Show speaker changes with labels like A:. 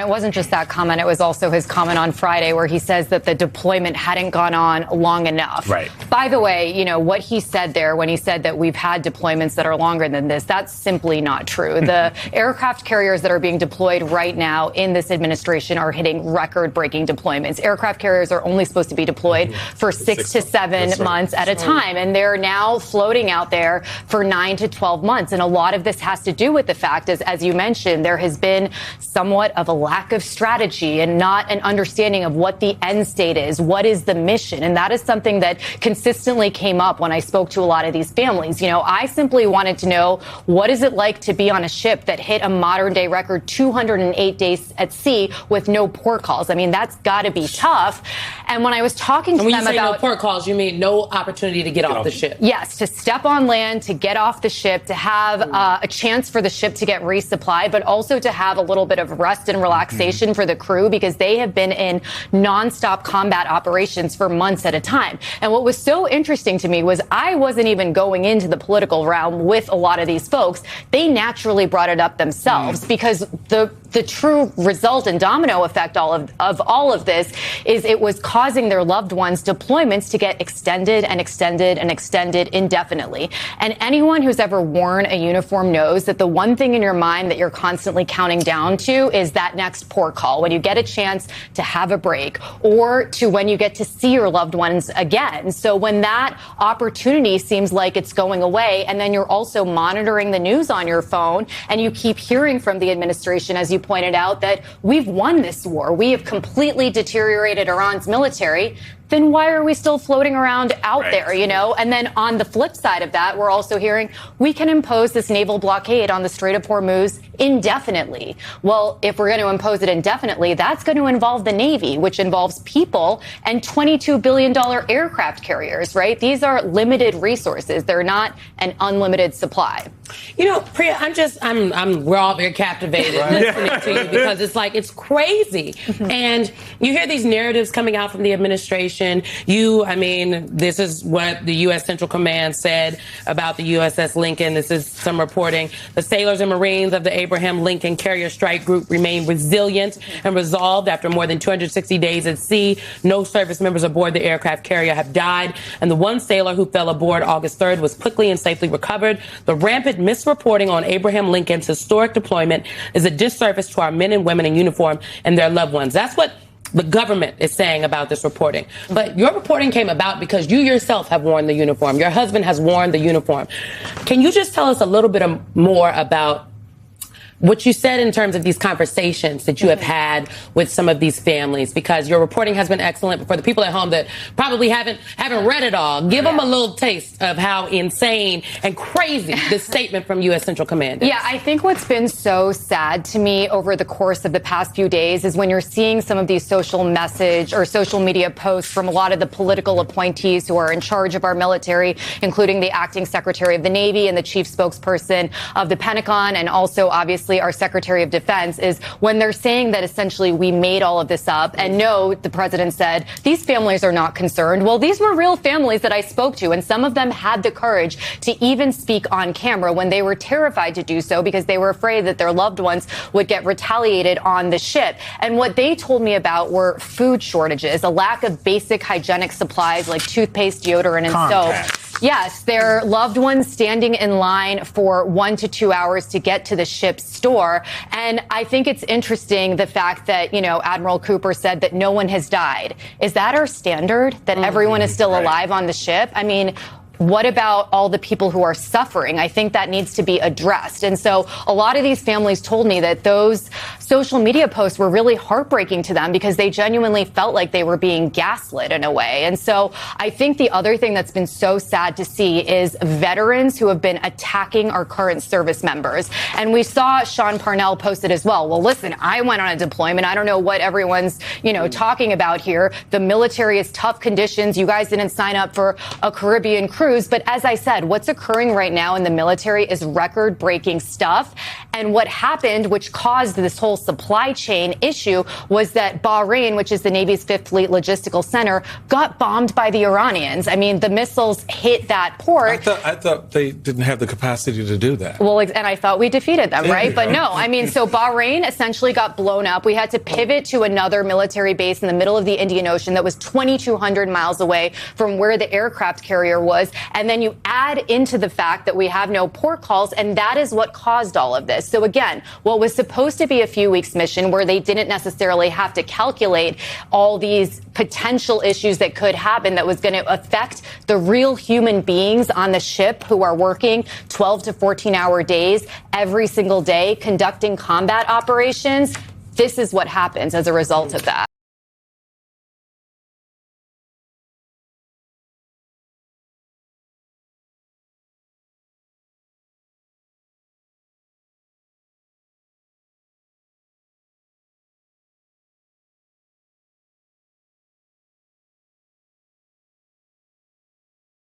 A: It wasn't just that comment. It was also his comment on Friday where he says that the deployment hadn't gone on long enough.
B: Right.
A: By the way, you know, what he said there when he said that we've had deployments that are longer than this, that's simply not true. The aircraft carriers that are being deployed right now in this administration are hitting record-breaking deployments. Aircraft carriers are only supposed to be deployed for 6 to 7 months at a time, and they're now floating out there for 9 to 12 months. And a lot of this has to do with the fact, as you mentioned, there has been somewhat of a lack of strategy and not an understanding of what the end state is, what is the mission. And that is something that consistently came up when I spoke to a lot of these families. You know, I simply wanted to know, what is it like to be on a ship that hit a modern day record 208 days at sea with no port calls? I mean, that's got to be tough. And when I was talking to them about
C: no port calls, you mean no opportunity to get off the ship?
A: Yes, to step on land, to get off the ship, to have a chance for the ship to get resupplied, but also to have a little bit of rest and relaxation for the crew, because they have been in nonstop combat operations for months at a time. And what was so interesting to me was I wasn't even going into the political realm with a lot of these folks. They naturally brought it up themselves because the true result and domino effect of all of this is it was causing their loved ones' deployments to get extended and extended and extended indefinitely. And anyone who's ever worn a uniform knows that the one thing in your mind that you're constantly counting down to is that next port call, when you get a chance to have a break or to when you get to see your loved ones again. So when that opportunity seems like it's going away, and then you're also monitoring the news on your phone and you keep hearing from the administration, as you pointed out, that we've won this war, we have completely deteriorated Iran's military, then why are we still floating around out there, you know? And then on the flip side of that, we're also hearing we can impose this naval blockade on the Strait of Hormuz indefinitely. Well, if we're going to impose it indefinitely, that's going to involve the Navy, which involves people and $22 billion aircraft carriers, right? These are limited resources. They're not an unlimited supply.
C: You know, Priya, we're all very captivated listening to you because it's like, it's crazy. And you hear these narratives coming out from the administration. This is what the U.S. Central Command said about the USS Lincoln. This is some reporting. The sailors and Marines of the Abraham Lincoln Carrier Strike Group remain resilient and resolved after more than 260 days at sea. No service members aboard the aircraft carrier have died, and the one sailor who fell aboard August 3rd was quickly and safely recovered. The rampant misreporting on Abraham Lincoln's historic deployment is a disservice to our men and women in uniform and their loved ones. That's what the government is saying about this reporting. But your reporting came about because you yourself have worn the uniform. Your husband has worn the uniform. Can you just tell us a little bit more about what you said in terms of these conversations that you have had with some of these families? Because your reporting has been excellent. But for the people at home that probably haven't read it all, give them a little taste of how insane and crazy this statement from U.S. Central Command is.
A: Yeah, I think what's been so sad to me over the course of the past few days is when you're seeing some of these social message or social media posts from a lot of the political appointees who are in charge of our military, including the acting Secretary of the Navy and the chief spokesperson of the Pentagon, and also obviously our Secretary of Defense, is when they're saying that essentially we made all of this up. And no, the president said, these families are not concerned. Well, these were real families that I spoke to, and some of them had the courage to even speak on camera when they were terrified to do so because they were afraid that their loved ones would get retaliated on the ship. And what they told me about were food shortages, a lack of basic hygienic supplies like toothpaste, deodorant, and soap. Yes, their loved ones standing in line for 1 to 2 hours to get to the ship's store. And I think it's interesting the fact that, you know, Admiral Cooper said that no one has died. Is that our standard, that everyone is still alive on the ship? I mean, what about all the people who are suffering? I think that needs to be addressed. And so a lot of these families told me that those social media posts were really heartbreaking to them because they genuinely felt like they were being gaslit in a way. And so I think the other thing that's been so sad to see is veterans who have been attacking our current service members. And we saw Sean Parnell post it as well. Well, listen, I went on a deployment. I don't know what everyone's, talking about here. The military is tough conditions. You guys didn't sign up for a Caribbean cruise. crews. But as I said, what's occurring right now in the military is record-breaking stuff. And what happened, which caused this whole supply chain issue, was that Bahrain, which is the Navy's Fifth Fleet Logistical Center, got bombed by the Iranians. I mean, the missiles hit that port.
B: I thought they didn't have the capacity to do that.
A: Well, and I thought we defeated them, right? But no, I mean, so Bahrain essentially got blown up. We had to pivot to another military base in the middle of the Indian Ocean that was 2,200 miles away from where the aircraft carrier was. And then you add into the fact that we have no port calls, and that is what caused all of this. So again, what was supposed to be a few weeks mission where they didn't necessarily have to calculate all these potential issues that could happen that was going to affect the real human beings on the ship who are working 12 to 14-hour days every single day conducting combat operations. This is what happens as a result of that.